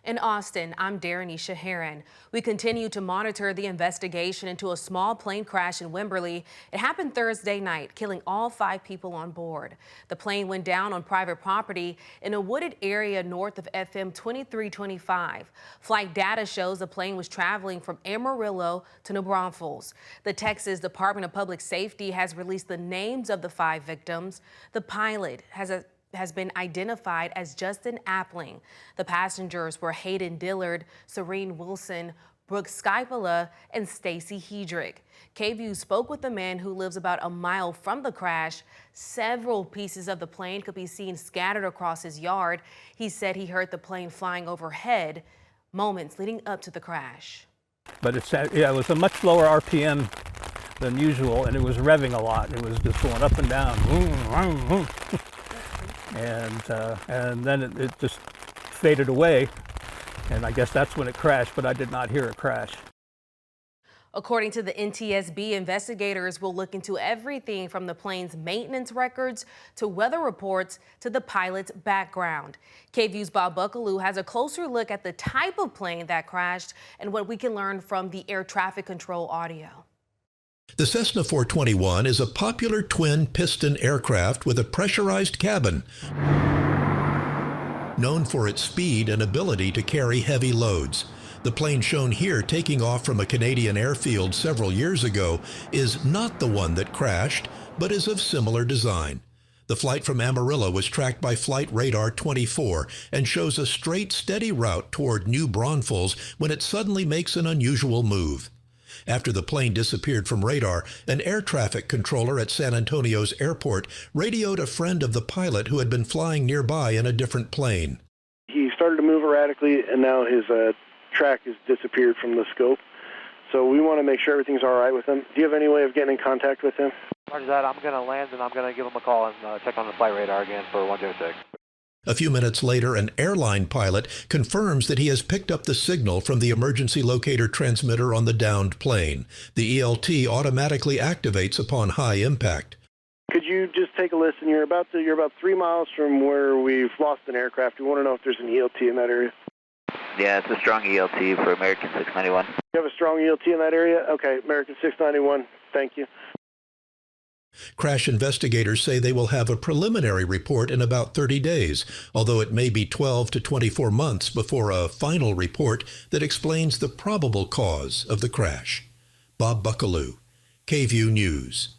In Austin, I'm Darenisha Heron. We continue to monitor the investigation into a small plane crash in Wimberley. It happened Thursday night, killing all 5 people on board. The plane went down on private property in a wooded area north of FM 2325. Flight data shows the plane was traveling from Amarillo to New Braunfels. The Texas Department of Public Safety has released the names of the 5 victims. The pilot has been identified as Justin Appling. The passengers were Hayden Dillard, Serene Wilson, Brooke Skypala, and Stacy Hedrick. KVUE spoke with the man who lives about a mile from the crash. Several pieces of the plane could be seen scattered across his yard. He said he heard the plane flying overhead moments leading up to the crash. But it was a much lower RPM than usual, and it was revving a lot. It was just going up and down. And then it just faded away, and I guess that's when it crashed, but I did not hear it crash. According to the NTSB, investigators will look into everything from the plane's maintenance records to weather reports to the pilot's background. KVUE's Bob Buckaloo has a closer look at the type of plane that crashed and what we can learn from the air traffic control audio. The Cessna 421 is a popular twin-piston aircraft with a pressurized cabin, known for its speed and ability to carry heavy loads. The plane shown here taking off from a Canadian airfield several years ago is not the one that crashed, but is of similar design. The flight from Amarillo was tracked by Flight Radar 24 and shows a straight, steady route toward New Braunfels when it suddenly makes an unusual move. After the plane disappeared from radar, an air traffic controller at San Antonio's airport radioed a friend of the pilot who had been flying nearby in a different plane. He started to move erratically, and now his track has disappeared from the scope. So we want to make sure everything's all right with him. Do you have any way of getting in contact with him? Roger that. I'm going to land, and I'm going to give him a call and check on the flight radar again for 106. A few minutes later, an airline pilot confirms that he has picked up the signal from the emergency locator transmitter on the downed plane. The ELT automatically activates upon high impact. Could you just take a listen? You're about 3 miles from where we've lost an aircraft. We want to know if there's an ELT in that area. Yeah, it's a strong ELT for American 691. You have a strong ELT in that area? Okay, American 691. Thank you. Crash investigators say they will have a preliminary report in about 30 days, although it may be 12 to 24 months before a final report that explains the probable cause of the crash. Bob Buckaloo, KVUE News.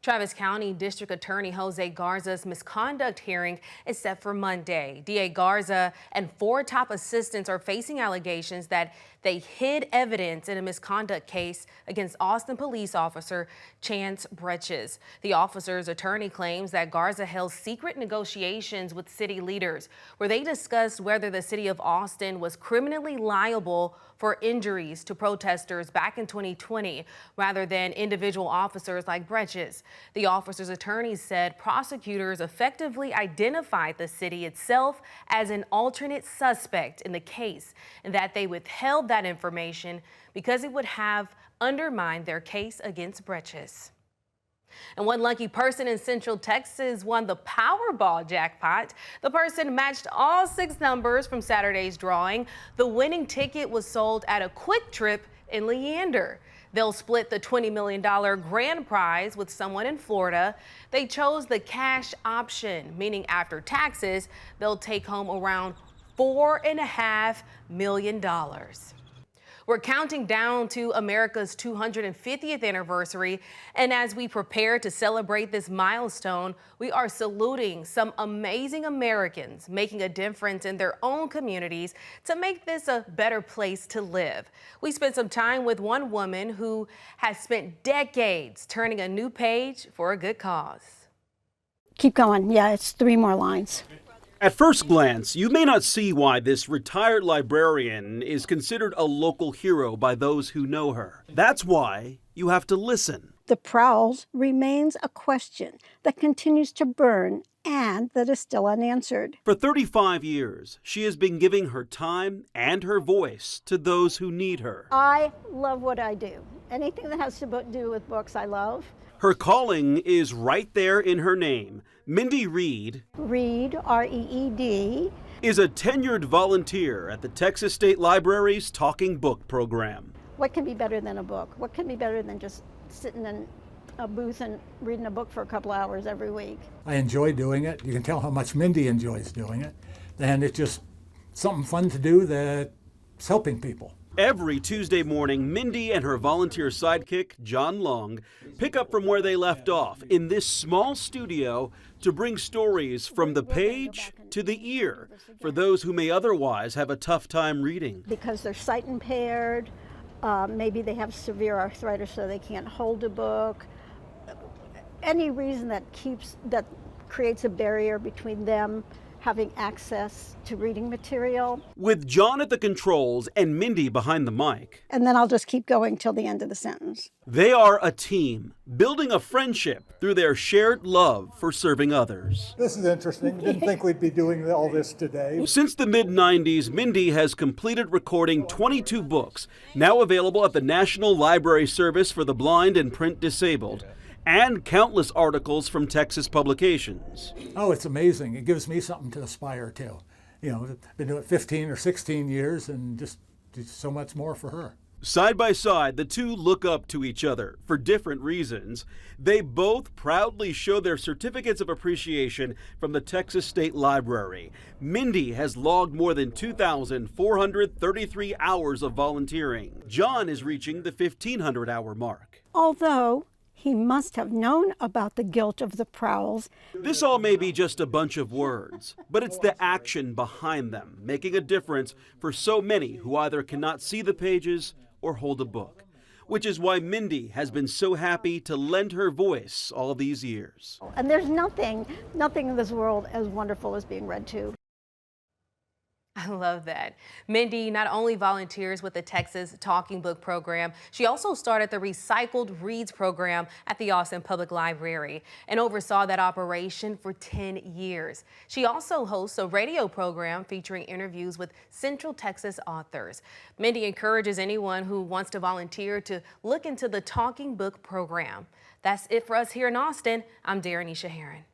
Travis County District Attorney Jose Garza's misconduct hearing is set for Monday. DA Garza and 4 top assistants are facing allegations that they hid evidence in a misconduct case against Austin police officer Chance Bretches. The officer's attorney claims that Garza held secret negotiations with city leaders where they discussed whether the city of Austin was criminally liable for injuries to protesters back in 2020 rather than individual officers like Bretches. The officer's attorneys said prosecutors effectively identified the city itself as an alternate suspect in the case and that they withheld that information because it would have undermined their case against Bretches. And one lucky person in Central Texas won the Powerball jackpot. The person matched all 6 numbers from Saturday's drawing. The winning ticket was sold at a Quick Trip in Leander. They'll split the $20 million grand prize with someone in Florida. They chose the cash option, meaning after taxes, they'll take home around $4.5 million. We're counting down to America's 250th anniversary, and as we prepare to celebrate this milestone, we are saluting some amazing Americans making a difference in their own communities to make this a better place to live. We spent some time with one woman who has spent decades turning a new page for a good cause. Keep going. Yeah, it's 3 more lines. At first glance, you may not see why this retired librarian is considered a local hero by those who know her. That's why you have to listen. The prowl remains a question that continues to burn and that is still unanswered. For 35 years, she has been giving her time and her voice to those who need her. I love what I do. Anything that has to do with books, I love. Her calling is right there in her name. Mindy Reed, Reed, R-E-E-D, is a tenured volunteer at the Texas State Library's Talking Book program. What can be better than a book? What can be better than just sitting in a booth and reading a book for a couple hours every week? I enjoy doing it. You can tell how much Mindy enjoys doing it. And it's just something fun to do that's helping people. Every Tuesday morning, Mindy and her volunteer sidekick, John Long, pick up from where they left off in this small studio to bring stories from the page to the ear for those who may otherwise have a tough time reading. Because they're sight impaired, maybe they have severe arthritis so they can't hold a book. Any reason that creates a barrier between them having access to reading material. With John at the controls and Mindy behind the mic. And then I'll just keep going till the end of the sentence. They are a team, building a friendship through their shared love for serving others. This is interesting. Didn't think we'd be doing all this today. Since the mid-90s, Mindy has completed recording 22 books, now available at the National Library Service for the Blind and Print Disabled, and countless articles from Texas publications. Oh, it's amazing. It gives me something to aspire to. You know, been doing it 15 or 16 years and just so much more for her. Side by side, the two look up to each other for different reasons. They both proudly show their certificates of appreciation from the Texas State Library. Mindy has logged more than 2,433 hours of volunteering. John is reaching the 1,500-hour mark. Although he must have known about the guilt of the prowls. This all may be just a bunch of words, but it's the action behind them, making a difference for so many who either cannot see the pages or hold a book, which is why Mindy has been so happy to lend her voice all these years. And there's nothing in this world as wonderful as being read to. I love that. Mindy not only volunteers with the Texas Talking Book program, she also started the Recycled Reads program at the Austin Public Library and oversaw that operation for 10 years. She also hosts a radio program featuring interviews with Central Texas authors. Mindy encourages anyone who wants to volunteer to look into the Talking Book program. That's it for us here in Austin. I'm Darrenisha Heron.